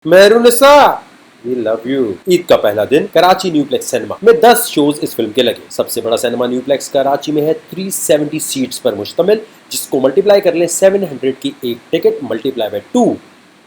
Mehrunnisa we love you. Eid का पहला दिन कराची न्यूप्लेक्स सिनेमा में 10 शोज इस फिल्म के लगे। सबसे बड़ा सिनेमा न्यूप्लेक्स कराची में है 370 सीट्स पर मुश्तमिल, जिसको मल्टीप्लाई कर लें 700 की एक टिकट मल्टीप्लाई बाय 2,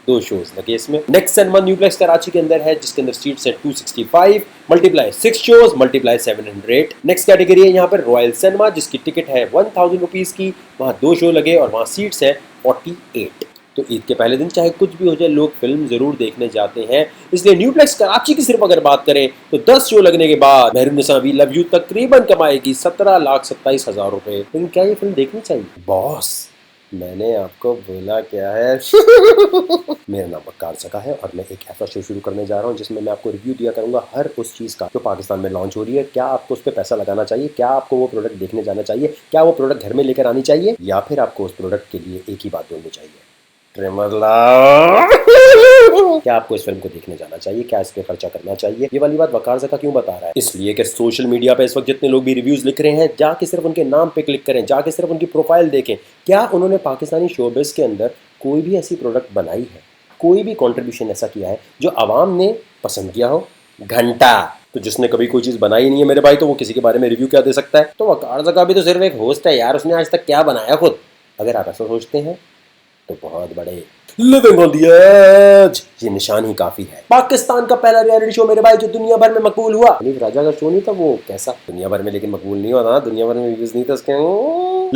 2 शोज लगे इसमें। नेक्स्ट सिनेमा न्यूप्लेक्स कराची के अंदर है, जिसके अंदर सीट्स है 265 multiply 6 shows multiply 700। Next category है यहाँ पर रॉयल सिनेमा, जिसकी टिकट है 1000 रुपीज की, वहाँ 2 शो लगे और वहाँ सीट्स है 48। तो ईद के पहले दिन चाहे कुछ भी हो जाए, लोग फिल्म जरूर देखने जाते हैं। इसलिए न्यूप्लेक्स कराची की सिर्फ अगर बात करें तो 10 शो लगने के बाद मेहरुनिसा वी लव यू तकरीबन कमाएगी 17,27,000 रुपए। लेकिन क्या ये फिल्म देखनी चाहिए? बॉस, मैंने आपको बोला क्या है? मेरा नाम वक्कार सका है और मैं एक ऐसा शो शुरू करने जा रहा हूँ जिसमें मैं आपको रिव्यू दिया करूंगा हर उस चीज का जो पाकिस्तान में लॉन्च हो रही है। क्या आपको उस पर पैसा लगाना चाहिए? क्या आपको वो प्रोडक्ट देखने जाना चाहिए? क्या वो प्रोडक्ट घर में लेकर आनी चाहिए? या फिर आपको उस प्रोडक्ट के लिए एक ही बात बोलनी चाहिए, ट्रिमर लाओ। क्या आपको इस फिल्म को देखने जाना चाहिए? क्या इस पे खर्चा करना चाहिए? ये वाली बात वकार ज़का क्यों बता रहा है? इसलिए कि सोशल मीडिया पे इस वक्त जितने लोग भी रिव्यूज लिख रहे हैं, जाके सिर्फ उनके नाम पे क्लिक करें, जाके सिर्फ उनकी प्रोफाइल देखें। क्या उन्होंने पाकिस्तानी शोबिस के अंदर कोई भी ऐसी प्रोडक्ट बनाई है, कोई भी कॉन्ट्रीब्यूशन ऐसा किया है जो आवाम ने पसंद किया हो? घंटा। तो जिसने कभी कोई चीज़ बनाई नहीं है मेरे भाई, तो वो किसी के बारे में रिव्यू क्या दे सकता है? तो वकार ज़का भी तो सिर्फ एक होस्ट है यार, उसने आज तक क्या बनाया खुद? अगर आप ऐसा सोचते हैं तो बहुत बड़े लिविंग ऑन द एज ये निशान ही काफी है। पाकिस्तान का पहला रियलिटी शो मेरे भाई जो दुनिया भर में मकबूल हुआ। अलीफ राजा का शो नहीं था वो, कैसा दुनिया भर में, लेकिन मकबूल नहीं हुआ था, दुनिया भर में व्यूज नहीं था उसके।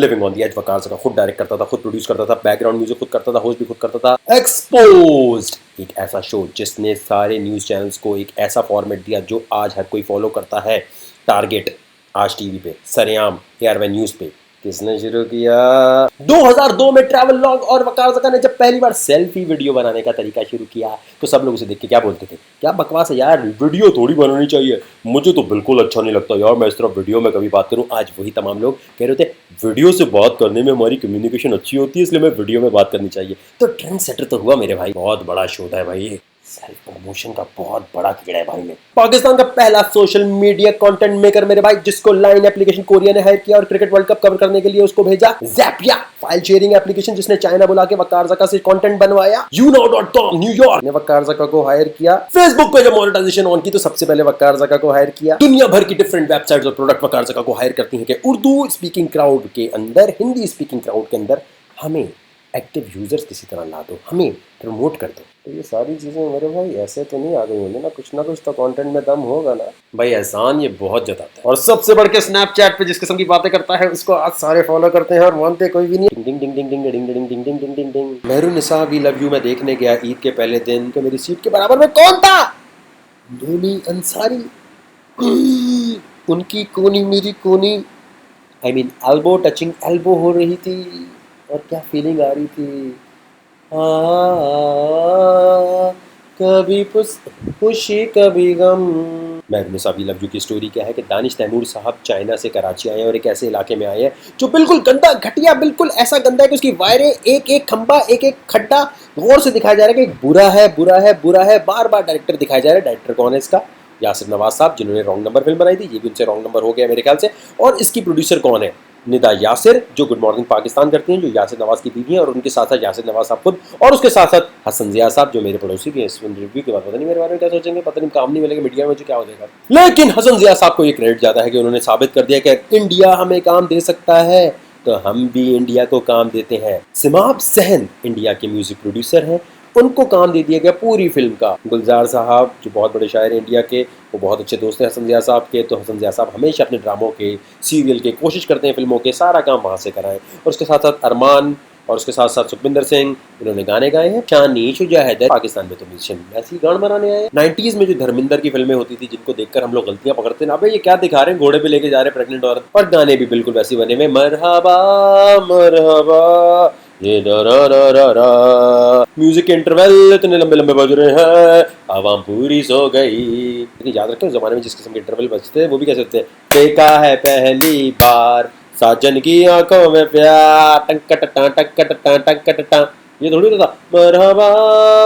लिविंग ऑन द एज वकार ज़का खुद डायरेक्ट करता था, खुद प्रोड्यूस करता था, बैकग्राउंड म्यूजिक खुद करता था, होस्ट भी खुद करता था। एक्सपोज्ड, एक ऐसा शो जिसने सारे न्यूज चैनल्स को एक ऐसा फॉर्मेट दिया जो आज हर कोई फॉलो करता है। टारगेट आज टीवी पे, सरेआम AR1 न्यूज पे। किसने शुरू किया? 2002 में ट्रैवल लॉग। और वकार ज़का ने जब पहली बार सेल्फी वीडियो बनाने का तरीका शुरू किया तो सब लोग उसे देख के क्या बोलते थे? क्या बकवास है यार, वीडियो थोड़ी बनानी चाहिए। मुझे तो बिल्कुल अच्छा नहीं लगता यार, मैं इस तरह वीडियो में कभी बात करूं। आज वही तमाम लोग कह रहे थे वीडियो से बात करने में हमारी कम्युनिकेशन अच्छी होती है, इसलिए मैं वीडियो में बात करनी चाहिए। तो ट्रेंड सेटर तो हुआ मेरे भाई। बहुत बड़ा शो है भाई, सेल्फ प्रमोशन का बहुत बड़ा कीड़ा है भाई में। पाकिस्तान का पहला सोशल मीडिया कंटेंट मेकर मेरे भाई, जिसको लाइन एप्लीकेशन कोरिया ने हायर किया और क्रिकेट वर्ल्ड कप कवर करने के लिए उसको भेजा। ज़ैपिया फाइल शेयरिंग एप्लीकेशन जिसने चाइना बुला के वकार ज़का से कंटेंट बनवाया। YouNow.com न्यूयॉर्क ने वकार ज़का को हायर किया। फेसबुक पे जब मोनेटाइजेशन ऑन की तो सबसे पहले वकार ज़का को हायर किया। दुनिया भर की डिफरेंट वेबसाइट्स और प्रोडक्ट वकार ज़का को हायर करती हैं कि उर्दू स्पीकिंग क्राउड के अंदर, हिंदी स्पीकिंग क्राउड के अंदर हमें एक्टिव यूजर्स किसी तरह ला दो, हमें प्रमोट कर दो। तो ये सारी चीज़ें मेरे भाई ऐसे तो नहीं आ गई होंगी ना कुछ तो कंटेंट में दम होगा ना भाई। एहसान ये बहुत जताता है। और सबसे बढ़ के स्नैपचैट पे जिस किस्म की बातें करता है उसको आज सारे फॉलो करते हैं और मानते कोई भी नहीं। डिंग डिंग डिंग डिंग डिंग डिंग डिंग डिंग डिंग डिंग डिंग। मेहरुनिसा वी लव यू मैं देखने गया ईद के पहले दिन, तो मेरी सीट के बराबर में कौन था? नूनी अंसारी। उनकी कोनी मेरी कोनी, I mean elbow touching elbow हो रही थी और क्या फीलिंग आ रही थी। कभी खुशी कभी गम। मेहरुनिसा वी लव यू की स्टोरी क्या है कि दानिश तैमूर साहब चाइना से कराची आए हैं और एक ऐसे इलाके में आए हैं जो बिल्कुल गंदा, घटिया, बिल्कुल ऐसा गंदा है कि उसकी वायरें, एक एक खंबा, एक एक खड्डा गौर से दिखाया जा रहा है कि बुरा है, बुरा है, बुरा है। बार बार डायरेक्टर दिखाया जा रहा है। डायरेक्टर कौन है इसका? यासिर नवाज साहब, जिन्होंने रॉन्ग नंबर फिल्म बनाई थी। ये भी उनसे रॉन्ग नंबर हो गया मेरे ख्याल से। और इसकी प्रोड्यूसर कौन है? निदा यासिर, जो गुड मॉर्निंग पाकिस्तान करती हैं, जो यासिर नवाज की बीवी हैं, और उनके साथ साथ यासिर नवाज साहब खुद, और उसके साथ साथ हसन जिया साहब जो मेरे पड़ोसी भी हैं। इस रिव्यू के बाद पता नहीं मेरे बारे में क्या सोचेंगे, पता नहीं काम नहीं मिलेगा मीडिया में, जो क्या हो जाएगा। लेकिन हसन जिया साहब को ये क्रेडिट जाता है कि उन्होंने साबित कर दिया कि इंडिया हमें काम दे सकता है, तो हम भी इंडिया को काम देते हैं। सिमाब सहन इंडिया के म्यूजिक प्रोड्यूसर हैं, उनको काम दे दिया गया पूरी फिल्म का। गुलजार साहब जो बहुत बड़े शायर हैं इंडिया के, वो बहुत अच्छे दोस्त हैं हसन जिया साहब के। तो हसन जिया साहब हमेशा अपने ड्रामों के, सीरियल के कोशिश करते हैं फिल्मों के सारा काम वहाँ से कराएं। और उसके साथ साथ अरमान और उसके साथ साथ सुखविंदर सिंह, इन्होंने गाने गाए हैं। शानी शुजाहिद पाकिस्तान में तो म्यूजिशियन ऐसे ही गान बनाने आए। 90s में जो धर्मिंदर की फिल्में होती थी जिनको देखकर हम लोग गलतियां पकड़ते हैं, अबे ये क्या दिखा रहे हैं, घोड़े पे लेके जा रहे हैं प्रेग्नेंट औरत, और गाने भी बिल्कुल वैसे बने हुए। मरहबा मरहबा ये म्यूजिक के इंटरवल इतने लंबे लंबे बज रहे हैं, आवाम पूरी सो गई। लेकिन याद रखें उस जमाने में जिस किस्म के इंटरवल बजते हैं वो भी कैसे होते हैं? देखा है पहली बार साजन की आंखों में प्यार, टंकटटा टंकटटा टंकटटा, ये थोड़ी होता था। मरहबा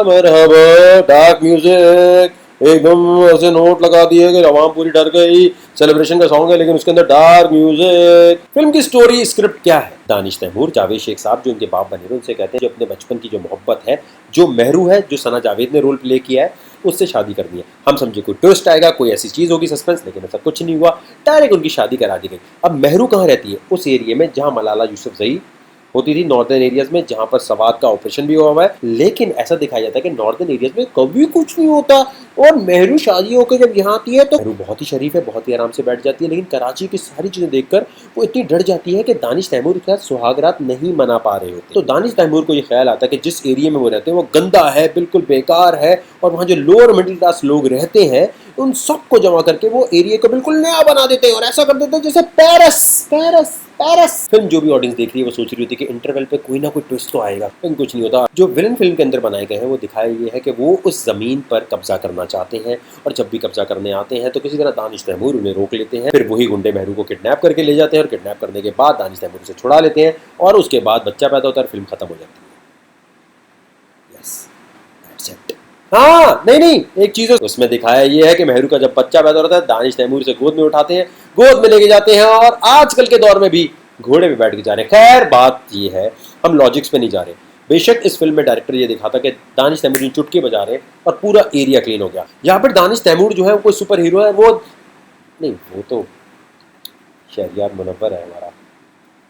मरहबा, डार्क म्यूजिक, एकदम ऐसे नोट लगा दिए कि आवाम पूरी डर गई, सेलिब्रेशन का सॉन्ग है लेकिन उसके अंदर डार्क म्यूजिक। फिल्म की स्टोरी स्क्रिप्ट क्या है? दानिश तैमूर जावेद शेख साहब जो उनके बाप बने थे उनसे कहते हैं जो अपने बचपन की जो मोहब्बत है, जो मेहरू है, जो सना जावेद ने रोल प्ले किया है, उससे शादी करनी है। हम समझे कोई ट्विस्ट आएगा, कोई ऐसी चीज होगी सस्पेंस, लेकिन ऐसा कुछ नहीं हुआ, डायरेक्ट उनकी शादी करा दी गई। अब मेहरू कहाँ रहती है? उस एरिया में जहाँ मलाला यूसुफजई होती थी, नॉर्दर्न एरियाज में, जहां पर सवात का ऑपरेशन भी हुआ हुआ है। लेकिन ऐसा दिखाया जाता है कि नॉर्दर्न एरियाज में कभी कुछ नहीं होता, और मेहरू शादी होकर जब यहाँ आती है तो मेहरू बहुत ही शरीफ है, बहुत ही आराम से बैठ जाती है। लेकिन कराची की सारी चीजें देखकर वो इतनी डर जाती है कि दानिश तैमूर के साथ सुहागरात नहीं मना पा रहे होते। तो दानिश तैमूर को ये ख्याल आता है कि जिस एरिया में वो रहते हैं वो गंदा है, बिल्कुल बेकार है, और वहाँ जो लोअर मिडिल क्लास लोग रहते हैं उन सबको जमा करके वो एरिया को बिल्कुल नया बना देते हैं, और ऐसा कर देते हैं जैसे पेरिस पेरिस पेरिस। फिल्म जो भी ऑडियंस देख रही है वो सोच रही होती है कि इंटरवल पे कोई ना कोई ट्विस्ट तो आएगा, लेकिन कुछ नहीं होता। जो विलन फिल्म के अंदर बनाए गए हैं वो दिखाया ये है कि वो उस जमीन पर कब्जा करना चाहते हैं, और जब भी कब्जा करने आते हैं तो किसी तरह दानिश तैमूर उन्हें रोक लेते हैं। फिर वही गुंडे मेहरू को किडनैप करके ले जाते हैं, और किडनैप करने के बाद दानिश तैमूर से छुड़ा लेते हैं, और उसके बाद बच्चा पैदा होता है और फिल्म खत्म हो जाती है। Yes, that's it. हाँ, नहीं, एक चीज उसमें दिखाया ये है कि मेहरू का जब बच्चा पैदा होता है दानिश तैमूर से गोद में उठाते हैं, गोद में लेके जाते हैं, और आजकल के दौर में भी घोड़े पे बैठ के जा रहे हैं। खैर बात ये है, हम लॉजिक्स पे नहीं जा रहे। बेशक इस फिल्म में डायरेक्टर ये दिखाता कि दानिश तैमूर चुटकी बजा रहे हैं और पूरा एरिया क्लीन हो गया। यहाँ पर दानिश तैमूर जो है कोई सुपर हीरो है वो नहीं, वो तो शहरियार मुनव्वर है। हमारा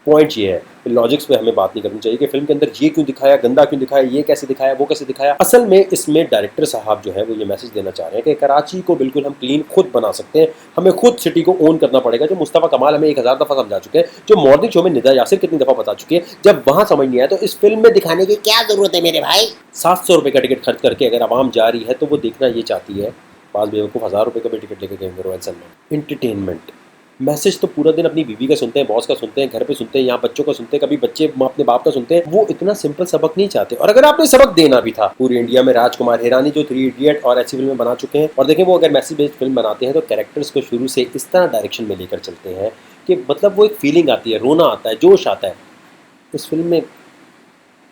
पॉइंट ये है, लॉजिक्स पे हमें बात नहीं करनी चाहिए कि फिल्म के अंदर ये क्यों दिखाया, गंदा क्यों दिखाया, ये कैसे दिखाया, वो कैसे दिखाया। असल में इसमें डायरेक्टर साहब जो है वो ये मैसेज देना चाह रहे हैं कि कराची को बिल्कुल हम क्लीन खुद बना सकते हैं, हमें खुद सिटी को ओन करना पड़ेगा। जो मुस्तफा कमाल हमें 1000 दफा समझा चुके हैं, जो मॉर्निंग शो में निदा यासिर कितनी दफा बता चुके हैं, जब वहां समझ नहीं आया तो इस फिल्म में दिखाने की क्या जरूरत है मेरे भाई। 700 रुपए का टिकट खर्च करके अगर आवाम जा रही है तो वो देखना ये चाहती है, बाज बेवकूफ 1000 रुपए का भी टिकट लेके गए रॉयल सलमान। एंटरटेनमेंट मैसेज तो पूरा दिन अपनी बीवी का सुनते हैं, बॉस का सुनते हैं, घर पे सुनते हैं, यहाँ बच्चों का सुनते हैं, कभी बच्चे अपने बाप का सुनते हैं। वो इतना सिंपल सबक नहीं चाहते। और अगर आपने सबक देना भी था, पूरी इंडिया में राजकुमार हिरानी जो 3 इडियट और ऐसी फिल्में बना चुके हैं, और देखें वो अगर मैसेज बेस्ड फिल्म बनाते हैं तो कैरेक्टर्स को शुरू से इस तरह डायरेक्शन में लेकर चलते हैं कि मतलब वो एक फीलिंग आती है, रोना आता है, जोश आता है। इस फिल्म में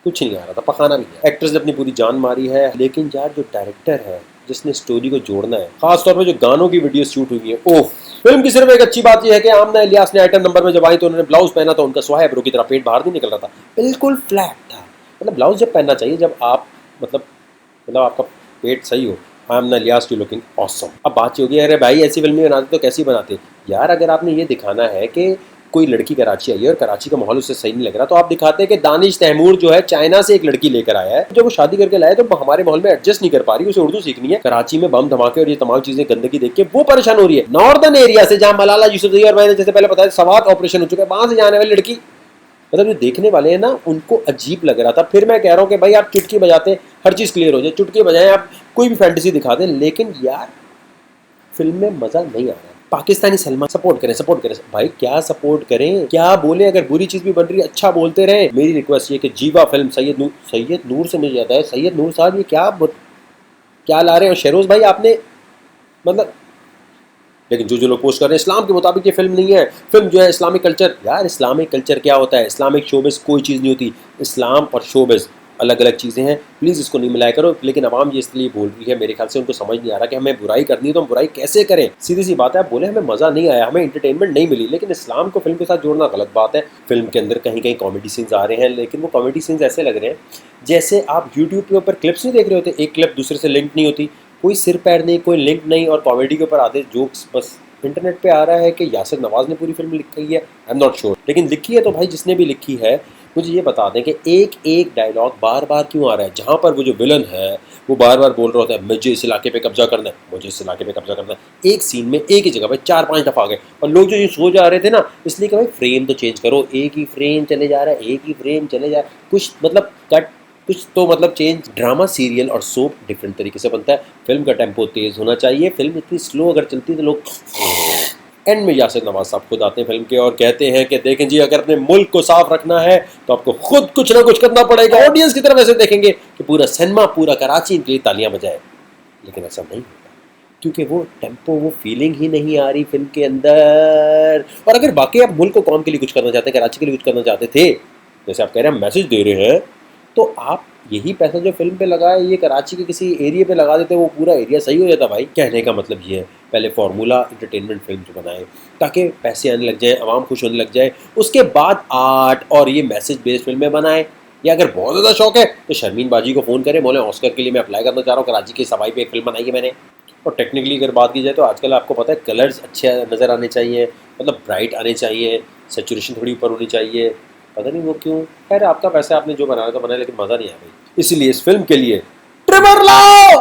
कुछ नहीं आ रहा था, पकाना नहीं है। एक्टर्स ने अपनी पूरी जान मारी है, लेकिन यार जो डायरेक्टर है जिसने स्टोरी को जोड़ना है, खासतौर पर जो गानों की वीडियो शूट हुई है, ओह। फिल्म की सिर्फ एक अच्छी बात यह है कि आमना इलियास ने आइटम नंबर में जब आई तो उन्होंने ब्लाउज पहना तो उनका स्वाहा ब्रो की तरह पेट बाहर नहीं निकल रहा था, बिल्कुल फ्लैट था। मतलब ब्लाउज जब पहनना चाहिए जब आप मतलब आपका पेट सही हो। आमना इलियास की लुकिंग ऑसम। अब बात ये होगी, अरे भाई ऐसी फिल्में बनाते तो कैसी बनाते यार। अगर आपने ये दिखाना है कि कोई लड़की कराची आई है और कराची का माहौल उससे सही नहीं लग रहा, तो आप दिखाते हैं कि दानिश तैमूर जो है चाइना से एक लड़की लेकर आया है, जब वो शादी करके लाया तो हमारे माहौल में एडजस्ट नहीं कर पा रही, उसे उर्दू सीखनी है। कराची में बम धमाके और ये तमाम चीजें गंदगी देख के वो परेशान हो रही है। नॉर्दर्न एरिया से जहां मलाला यूसुफजई और मैंने जैसे पहले बताया सवात ऑपरेशन हो चुका है, वहां से जाने वाली लड़की, मतलब जो देखने वाले हैं ना उनको अजीब लग रहा था। फिर मैं कह रहा हूँ कि भाई आप चुटकी बजाते हर चीज क्लियर हो जाए, चुटकी बजाएं, आप कोई भी फैंटेसी दिखा दें, लेकिन यार फिल्म में मजा नहीं आ रहा। पाकिस्तानी सलमान सपोर्ट करें भाई, क्या सपोर्ट करें, क्या बोले। अगर बुरी चीज भी बन रही है अच्छा बोलते रहे। मेरी रिक्वेस्ट ये कि जीवा फिल्म सैयद नूर से मिल जाता है। सैयद नूर साहब ये क्या ला रहे हैं। और शेरोज भाई आपने मतलब, लेकिन जो लोग पोस्ट कर रहे हैं इस्लाम के मुताबिक ये फिल्म नहीं है, फिल्म जो है इस्लामिक कल्चर। यार इस्लामिक कल्चर क्या होता है? इस्लामिक शोबिस कोई चीज़ नहीं होती। इस्लाम और शोबिस अलग अलग चीज़ें हैं, प्लीज़ इसको नहीं मिलाया करो। लेकिन आवाम ये इसलिए बोल रही है, मेरे ख्याल से उनको समझ नहीं आ रहा कि हमें बुराई करनी है तो हम बुराई कैसे करें। सीधी सी बात है, आप बोले हमें मज़ा नहीं आया, हमें इंटरटेनमेंट नहीं मिली, लेकिन इस्लाम को फिल्म के साथ जोड़ना गलत बात है। फिल्म के अंदर कहीं कहीं कॉमेडी सीन्स आ रहे हैं, लेकिन वो कॉमेडी सीन्स ऐसे लग रहे हैं जैसे आप यूट्यूब के ऊपर क्लिप्स नहीं देख रहे होते, एक क्लिप दूसरे से लिंक नहीं होती, कोई सिर पैर नहीं, कोई लिंक नहीं, और कॉमेडी के ऊपर आधे जोक्स बस इंटरनेट पे आ रहा है कि यासिर नवाज ने पूरी फिल्म लिखी है। आई एम नॉट श्योर, लेकिन लिखी है तो भाई जिसने भी लिखी है मुझे ये बता दें कि एक एक डायलॉग बार बार क्यों आ रहा है, जहाँ पर वो जो विलन है वो बार बार बोल रहा होता है मुझे इस इलाके पे कब्जा करना है, मुझे इस इलाके पे कब्जा करना है। एक सीन में एक ही जगह पे 4-5 दफा आ गए, और लोग जो ये सो जा रहे थे ना, इसलिए कि भाई फ्रेम तो चेंज करो, एक ही फ्रेम चले जा रहा है, एक ही फ्रेम चले जा रहा है, कुछ मतलब कट, कुछ तो मतलब चेंज। ड्रामा सीरियल और सोप डिफरेंट तरीके से बनता है। फिल्म का टेम्पो तेज होना चाहिए। फिल्म इतनी स्लो अगर चलती तो लोग एंड में यासिर नवाज साहब खुद आते हैं फिल्म के और कहते हैं कि देखें जी, अगर अपने मुल्क को साफ रखना है तो आपको खुद कुछ ना कुछ करना पड़ेगा। ऑडियंस की तरफ ऐसे देखेंगे कि पूरा सिनेमा, पूरा कराची इनके लिए तालियां बजाए, लेकिन ऐसा नहीं होता क्योंकि वो टेम्पो, वो फीलिंग ही नहीं आ रही फिल्म के अंदर। और अगर बाकी आप मुल्क को कौम के लिए कुछ करना चाहते हैं, कराची के लिए कुछ करना चाहते थे, जैसे आप कह रहे हैं मैसेज दे रहे हैं, तो आप यही पैसा जो फिल्म पे लगा है ये कराची के किसी एरिया पे लगा देते, वो पूरा एरिया सही हो जाता भाई। कहने का मतलब ये है, पहले फार्मूला एंटरटेनमेंट फिल्म जो बनाए ताकि पैसे आने लग जाए, आवाम खुश होने लग जाए, उसके बाद आर्ट और ये मैसेज बेस्ड फिल्में बनाए। या अगर बहुत ज़्यादा शौक है तो शर्मीन बाजी को फ़ोन करें, बोले ऑस्कर के लिए मैं अप्लाई करना चाह रहा हूँ, कराची की सफाई पे एक फिल्म बनाई है मैंने। और टेक्निकली अगर बात की जाए तो आजकल आपको पता है कलर्स अच्छे नज़र आने चाहिए, मतलब ब्राइट आने चाहिए, सेचुरेशन थोड़ी ऊपर होनी चाहिए, पता नहीं वो क्यों। खैर आपका पैसा, आपने जो बनाया था बनाया, लेकिन मज़ा नहीं आया भाई। इसलिए इस फिल्म के लिए ट्रिमर लाओ।